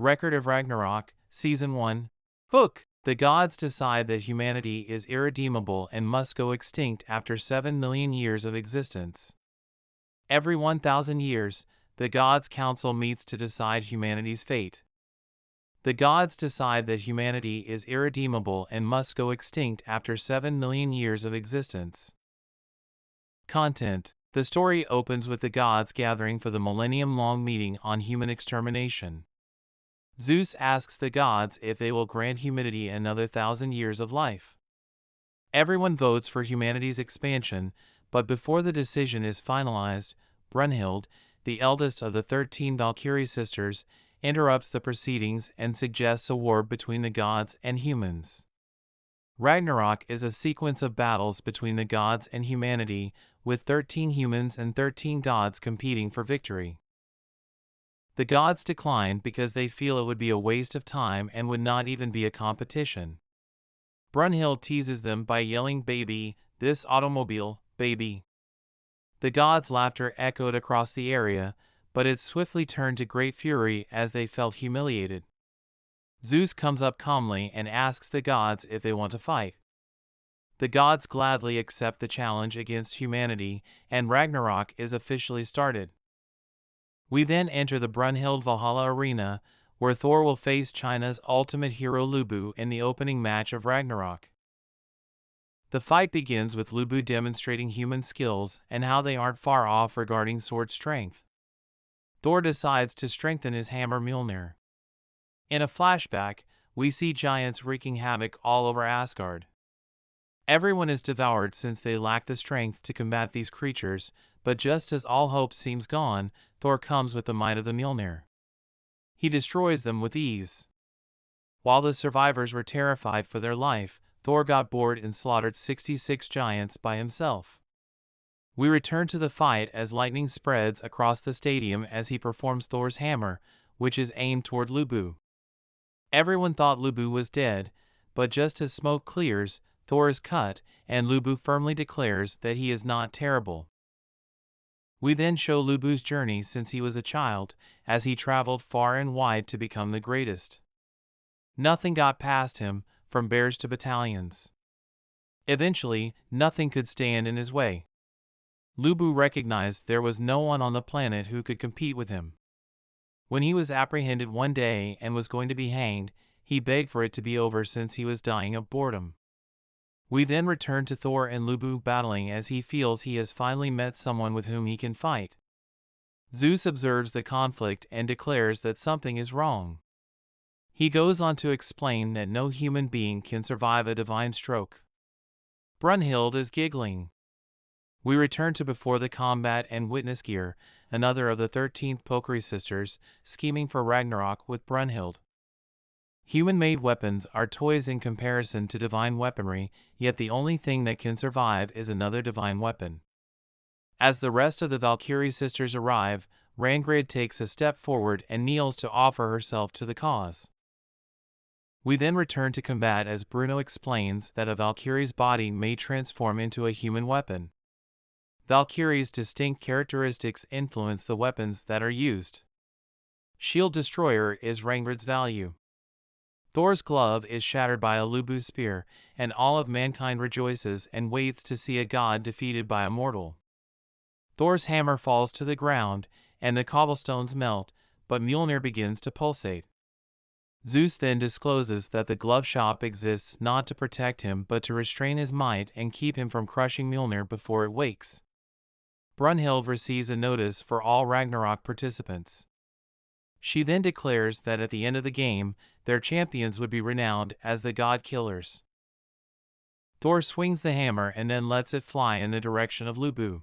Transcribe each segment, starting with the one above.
Record of Ragnarok, Season 1. Hook. The gods decide that humanity is irredeemable and must go extinct after 7 million years of existence. Every 1,000 years, the gods' council meets to decide humanity's fate. The gods decide that humanity is irredeemable and must go extinct after 7 million years of existence. Content. The story opens with the gods gathering for the millennium-long meeting on human extermination. Zeus asks the gods if they will grant humanity another 1,000 years of life. Everyone votes for humanity's expansion, but before the decision is finalized, Brunhild, the eldest of the 13 Valkyrie sisters, interrupts the proceedings and suggests a war between the gods and humans. Ragnarok is a sequence of battles between the gods and humanity, with 13 humans and 13 gods competing for victory. The gods decline because they feel it would be a waste of time and would not even be a competition. Brunhild teases them by yelling, "Baby, this automobile, baby." The gods' laughter echoed across the area, but it swiftly turned to great fury as they felt humiliated. Zeus comes up calmly and asks the gods if they want to fight. The gods gladly accept the challenge against humanity, and Ragnarok is officially started. We then enter the Brunhild Valhalla arena, where Thor will face China's ultimate hero Lubu in the opening match of Ragnarok. The fight begins with Lubu demonstrating human skills and how they aren't far off regarding sword strength. Thor decides to strengthen his hammer Mjolnir. In a flashback, we see giants wreaking havoc all over Asgard. Everyone is devoured since they lack the strength to combat these creatures, but just as all hope seems gone, Thor comes with the might of the Mjolnir. He destroys them with ease. While the survivors were terrified for their life, Thor got bored and slaughtered 66 giants by himself. We return to the fight as lightning spreads across the stadium as he performs Thor's hammer, which is aimed toward Lubu. Everyone thought Lubu was dead, but just as smoke clears, Thor is cut, and Lubu firmly declares that he is not terrible. We then show Lubu's journey since he was a child, as he traveled far and wide to become the greatest. Nothing got past him, from bears to battalions. Eventually, nothing could stand in his way. Lubu recognized there was no one on the planet who could compete with him. When he was apprehended one day and was going to be hanged, he begged for it to be over since he was dying of boredom. We then return to Thor and Lubu battling as he feels he has finally met someone with whom he can fight. Zeus observes the conflict and declares that something is wrong. He goes on to explain that no human being can survive a divine stroke. Brunhild is giggling. We return to before the combat and witness Geir, another of the 13th Valkyrie sisters, scheming for Ragnarok with Brunhild. Human-made weapons are toys in comparison to divine weaponry, yet the only thing that can survive is another divine weapon. As the rest of the Valkyrie sisters arrive, Rangrid takes a step forward and kneels to offer herself to the cause. We then return to combat as Bruno explains that a Valkyrie's body may transform into a human weapon. Valkyrie's distinct characteristics influence the weapons that are used. Shield Destroyer is Rangrid's value. Thor's glove is shattered by a Lubu spear, and all of mankind rejoices and waits to see a god defeated by a mortal. Thor's hammer falls to the ground, and the cobblestones melt, but Mjolnir begins to pulsate. Zeus then discloses that the glove shop exists not to protect him but to restrain his might and keep him from crushing Mjolnir before it wakes. Brunhild receives a notice for all Ragnarok participants. She then declares that at the end of the game, their champions would be renowned as the God Killers. Thor swings the hammer and then lets it fly in the direction of Lubu.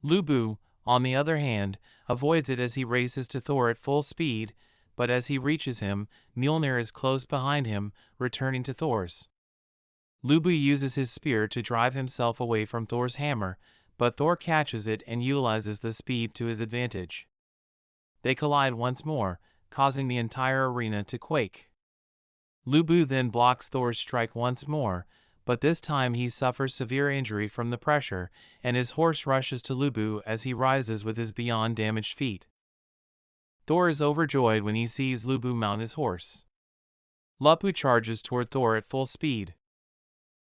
Lubu, on the other hand, avoids it as he races to Thor at full speed, but as he reaches him, Mjolnir is close behind him, returning to Thor's. Lubu uses his spear to drive himself away from Thor's hammer, but Thor catches it and utilizes the speed to his advantage. They collide once more, causing the entire arena to quake. Lubu then blocks Thor's strike once more, but this time he suffers severe injury from the pressure, and his horse rushes to Lubu as he rises with his beyond damaged feet. Thor is overjoyed when he sees Lubu mount his horse. Lupu charges toward Thor at full speed.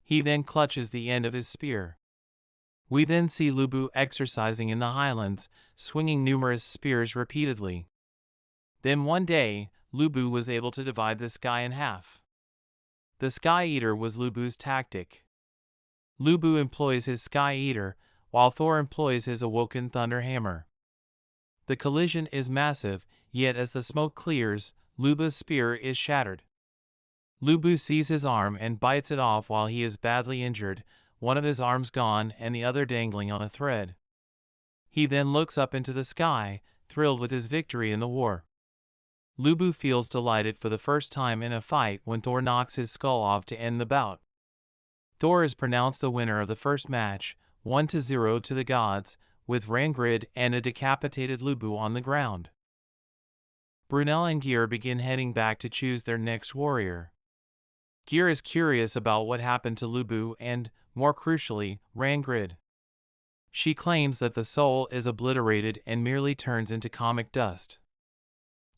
He then clutches the end of his spear. We then see Lubu exercising in the highlands, swinging numerous spears repeatedly. Then one day, Lubu was able to divide the sky in half. The Sky Eater was Lubu's tactic. Lubu employs his Sky Eater, while Thor employs his Awoken Thunder Hammer. The collision is massive, yet as the smoke clears, Lubu's spear is shattered. Lubu sees his arm and bites it off while he is badly injured, one of his arms gone and the other dangling on a thread. He then looks up into the sky, thrilled with his victory in the war. Lubu feels delighted for the first time in a fight when Thor knocks his skull off to end the bout. Thor is pronounced the winner of the first match, 1-0 to the gods, with Rangrid and a decapitated Lubu on the ground. Brunel and Gyr begin heading back to choose their next warrior. Gyr is curious about what happened to Lubu and, more crucially, Rangrid. She claims that the soul is obliterated and merely turns into comic dust.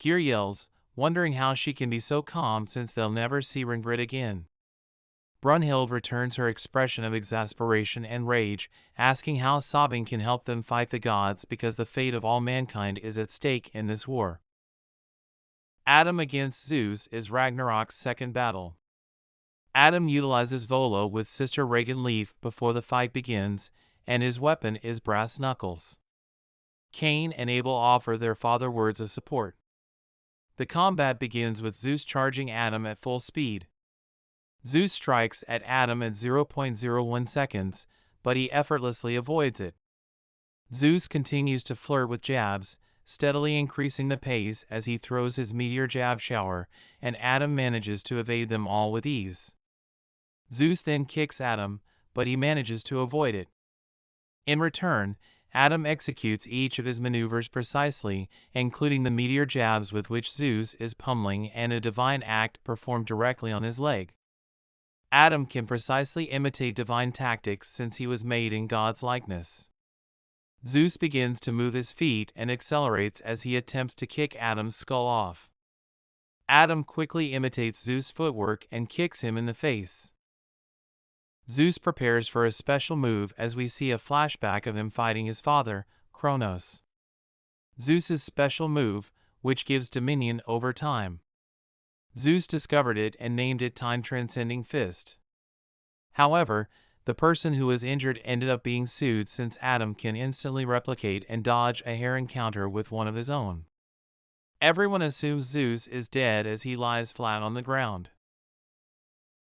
Gyr yells, wondering how she can be so calm since they'll never see Rangrid again. Brunhild returns her expression of exasperation and rage, asking how sobbing can help them fight the gods because the fate of all mankind is at stake in this war. Adam against Zeus is Ragnarok's second battle. Adam utilizes Volo with Sister Regan Leaf before the fight begins, and his weapon is brass knuckles. Cain and Abel offer their father words of support. The combat begins with Zeus charging Adam at full speed. Zeus strikes at Adam at 0.01 seconds, but he effortlessly avoids it. Zeus continues to flirt with jabs, steadily increasing the pace as he throws his meteor jab shower, and Adam manages to evade them all with ease. Zeus then kicks Adam, but he manages to avoid it. In return, Adam executes each of his maneuvers precisely, including the meteor jabs with which Zeus is pummeling and a divine act performed directly on his leg. Adam can precisely imitate divine tactics since he was made in God's likeness. Zeus begins to move his feet and accelerates as he attempts to kick Adam's skull off. Adam quickly imitates Zeus' footwork and kicks him in the face. Zeus prepares for a special move as we see a flashback of him fighting his father, Kronos. Zeus's special move, which gives dominion over time. Zeus discovered it and named it Time-Transcending Fist. However, the person who was injured ended up being sued since Adam can instantly replicate and dodge a hair encounter with one of his own. Everyone assumes Zeus is dead as he lies flat on the ground.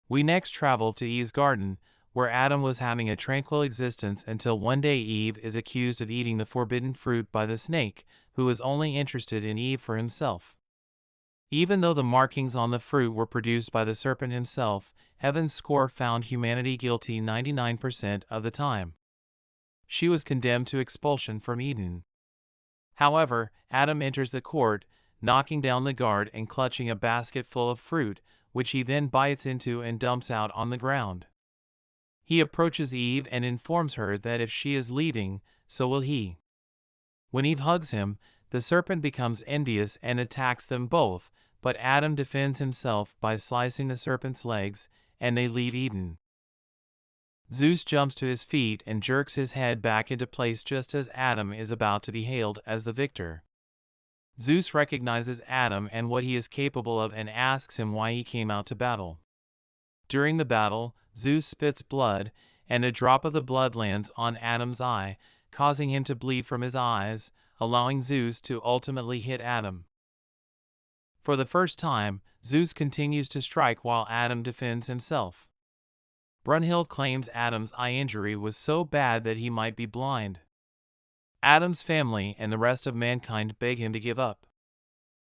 We next travel to Eve's garden, where Adam was having a tranquil existence until one day Eve is accused of eating the forbidden fruit by the snake, who is only interested in Eve for himself. Even though the markings on the fruit were produced by the serpent himself, Heaven's score found humanity guilty 99% of the time. She was condemned to expulsion from Eden. However, Adam enters the court, knocking down the guard and clutching a basket full of fruit, which he then bites into and dumps out on the ground. He approaches Eve and informs her that if she is leaving, so will he. When Eve hugs him, the serpent becomes envious and attacks them both, but Adam defends himself by slicing the serpent's legs, and they leave Eden. Zeus jumps to his feet and jerks his head back into place just as Adam is about to be hailed as the victor. Zeus recognizes Adam and what he is capable of and asks him why he came out to battle. During the battle, Zeus spits blood, and a drop of the blood lands on Adam's eye, causing him to bleed from his eyes, allowing Zeus to ultimately hit Adam. For the first time, Zeus continues to strike while Adam defends himself. Brunhild claims Adam's eye injury was so bad that he might be blind. Adam's family and the rest of mankind beg him to give up.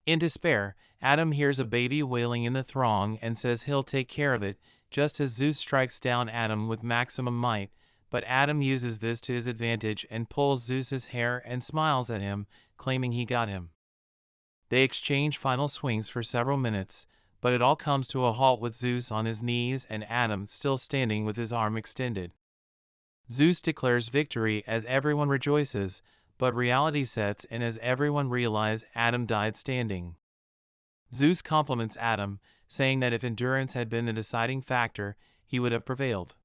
In despair, Adam hears a baby wailing in the throng and says he'll take care of it, just as Zeus strikes down Adam with maximum might, but Adam uses this to his advantage and pulls Zeus's hair and smiles at him, claiming he got him. They exchange final swings for several minutes, but it all comes to a halt with Zeus on his knees and Adam still standing with his arm extended. Zeus declares victory as everyone rejoices, but reality sets in as everyone realizes Adam died standing. Zeus compliments Adam, saying that if endurance had been the deciding factor, he would have prevailed.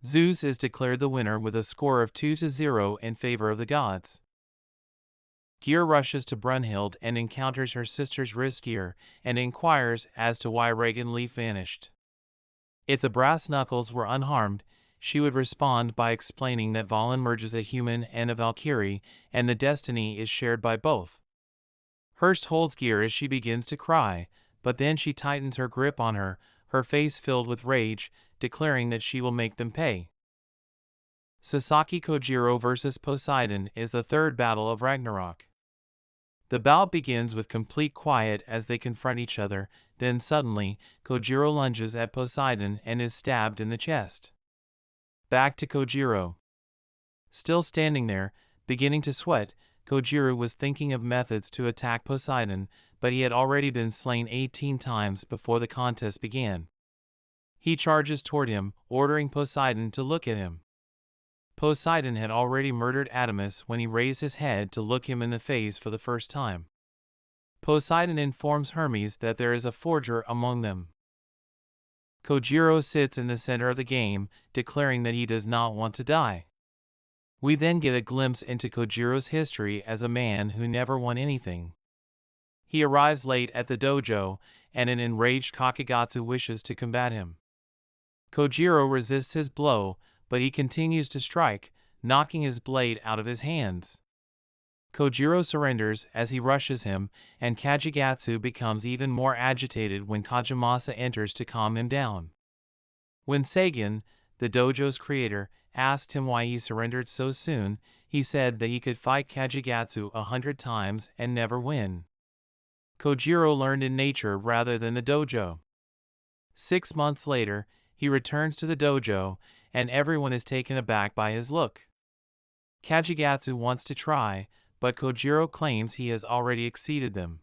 Zeus is declared the winner with a score of 2-0 in favor of the gods. Gyr rushes to Brunhild and encounters her sister's Gyr and inquires as to why Reganleif vanished. If the brass knuckles were unharmed, she would respond by explaining that Valen merges a human and a Valkyrie, and the destiny is shared by both. Hurst holds Gyr as she begins to cry, but then she tightens her grip on her, her face filled with rage, declaring that she will make them pay. Sasaki Kojiro vs. Poseidon is the third battle of Ragnarok. The bout begins with complete quiet as they confront each other, then suddenly, Kojiro lunges at Poseidon and is stabbed in the chest. Back to Kojiro. Still standing there, beginning to sweat, Kojiro was thinking of methods to attack Poseidon, but he had already been slain 18 times before the contest began. He charges toward him, ordering Poseidon to look at him. Poseidon had already murdered Adamas when he raised his head to look him in the face for the first time. Poseidon informs Hermes that there is a forger among them. Kojiro sits in the center of the game, declaring that he does not want to die. We then get a glimpse into Kojiro's history as a man who never won anything. He arrives late at the dojo, and an enraged Kakegatsu wishes to combat him. Kojiro resists his blow, but he continues to strike, knocking his blade out of his hands. Kojiro surrenders as he rushes him, and Kakegatsu becomes even more agitated when Kajimasa enters to calm him down. When Sagan, the dojo's creator, asked him why he surrendered so soon, he said that he could fight Kakegatsu 100 times and never win. Kojiro learned in nature rather than the dojo. 6 months later, he returns to the dojo, and everyone is taken aback by his look. Kakegatsu wants to try, but Kojiro claims he has already exceeded them.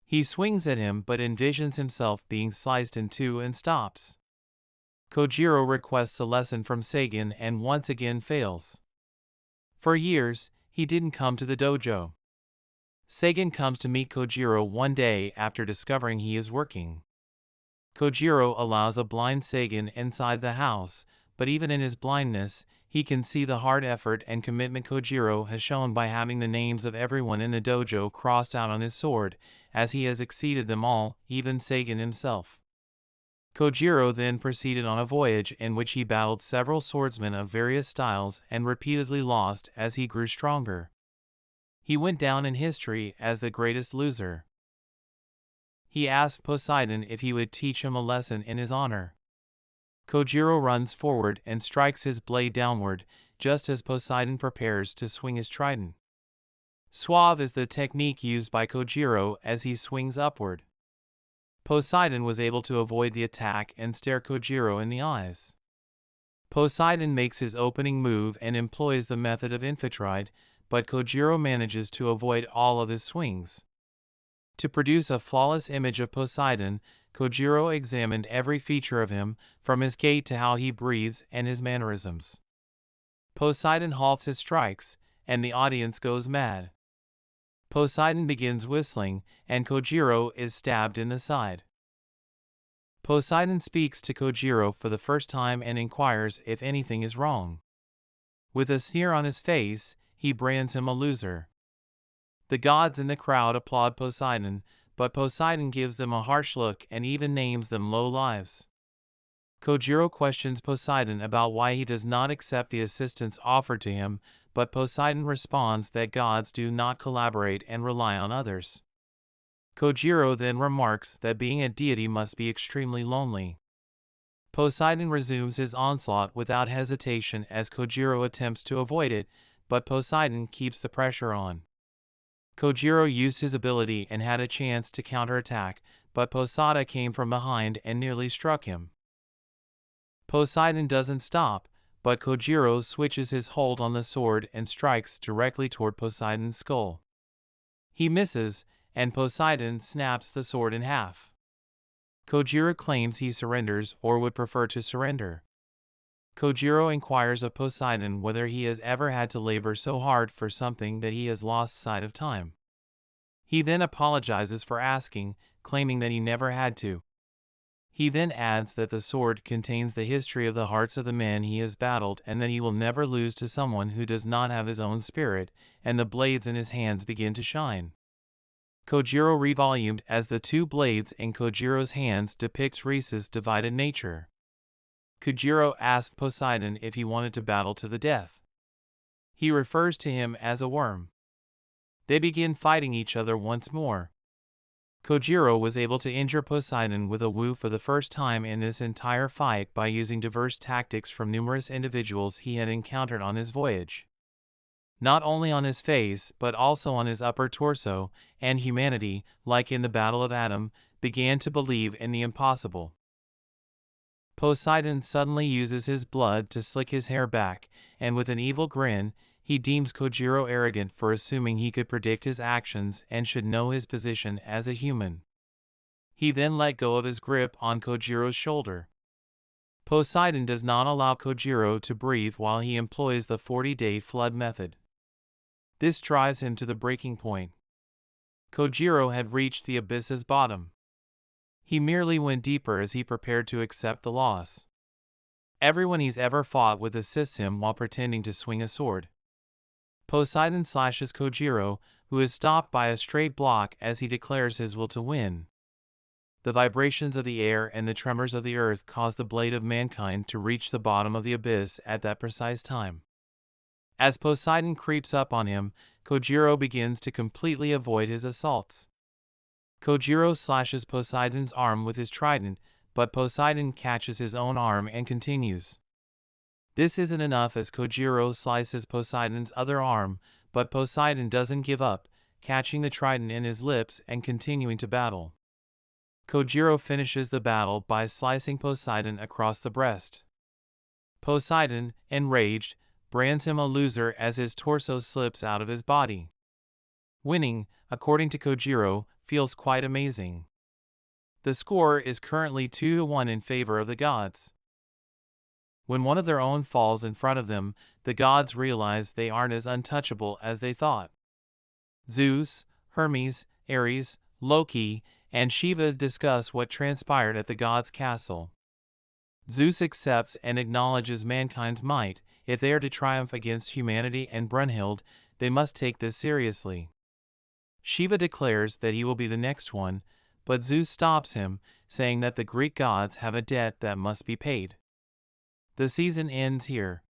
He swings at him but envisions himself being sliced in two and stops. Kojiro requests a lesson from Sagan and once again fails. For years, he didn't come to the dojo. Sagan comes to meet Kojiro one day after discovering he is working. Kojiro allows a blind Sagan inside the house, but even in his blindness, he can see the hard effort and commitment Kojiro has shown by having the names of everyone in the dojo crossed out on his sword, as he has exceeded them all, even Sagan himself. Kojiro then proceeded on a voyage in which he battled several swordsmen of various styles and repeatedly lost as he grew stronger. He went down in history as the greatest loser. He asked Poseidon if he would teach him a lesson in his honor. Kojiro runs forward and strikes his blade downward, just as Poseidon prepares to swing his trident. Suave is the technique used by Kojiro as he swings upward. Poseidon was able to avoid the attack and stare Kojiro in the eyes. Poseidon makes his opening move and employs the method of infiltrate, but Kojiro manages to avoid all of his swings. To produce a flawless image of Poseidon, Kojiro examined every feature of him, from his gait to how he breathes and his mannerisms. Poseidon halts his strikes, and the audience goes mad. Poseidon begins whistling, and Kojiro is stabbed in the side. Poseidon speaks to Kojiro for the first time and inquires if anything is wrong. With a sneer on his face, he brands him a loser. The gods in the crowd applaud Poseidon, but Poseidon gives them a harsh look and even names them low lives. Kojiro questions Poseidon about why he does not accept the assistance offered to him, but Poseidon responds that gods do not collaborate and rely on others. Kojiro then remarks that being a deity must be extremely lonely. Poseidon resumes his onslaught without hesitation as Kojiro attempts to avoid it, but Poseidon keeps the pressure on. Kojiro used his ability and had a chance to counterattack, but Poseidon came from behind and nearly struck him. Poseidon doesn't stop, but Kojiro switches his hold on the sword and strikes directly toward Poseidon's skull. He misses, and Poseidon snaps the sword in half. Kojiro claims he surrenders or would prefer to surrender. Kojiro inquires of Poseidon whether he has ever had to labor so hard for something that he has lost sight of time. He then apologizes for asking, claiming that he never had to. He then adds that the sword contains the history of the hearts of the men he has battled and that he will never lose to someone who does not have his own spirit, and the blades in his hands begin to shine. Kojiro revolumed as the two blades in Kojiro's hands depicts Risa's divided nature. Kojiro asked Poseidon if he wanted to battle to the death. He refers to him as a worm. They begin fighting each other once more. Kojiro was able to injure Poseidon with a wu for the first time in this entire fight by using diverse tactics from numerous individuals he had encountered on his voyage. Not only on his face but also on his upper torso, and humanity, like in the Battle of Adam, began to believe in the impossible. Poseidon suddenly uses his blood to slick his hair back, and with an evil grin, he deems Kojiro arrogant for assuming he could predict his actions and should know his position as a human. He then let go of his grip on Kojiro's shoulder. Poseidon does not allow Kojiro to breathe while he employs the 40-day flood method. This drives him to the breaking point. Kojiro had reached the abyss's bottom. He merely went deeper as he prepared to accept the loss. Everyone he's ever fought with assists him while pretending to swing a sword. Poseidon slashes Kojiro, who is stopped by a straight block as he declares his will to win. The vibrations of the air and the tremors of the earth cause the blade of mankind to reach the bottom of the abyss at that precise time. As Poseidon creeps up on him, Kojiro begins to completely avoid his assaults. Kojiro slashes Poseidon's arm with his trident, but Poseidon catches his own arm and continues. This isn't enough as Kojiro slices Poseidon's other arm, but Poseidon doesn't give up, catching the trident in his lips and continuing to battle. Kojiro finishes the battle by slicing Poseidon across the breast. Poseidon, enraged, brands him a loser as his torso slips out of his body. Winning, according to Kojiro, feels quite amazing. The score is currently 2-1 in favor of the gods. When one of their own falls in front of them, the gods realize they aren't as untouchable as they thought. Zeus, Hermes, Ares, Loki, and Shiva discuss what transpired at the gods' castle. Zeus accepts and acknowledges mankind's might. If they are to triumph against humanity and Brunhild, they must take this seriously. Shiva declares that he will be the next one, but Zeus stops him, saying that the Greek gods have a debt that must be paid. The season ends here.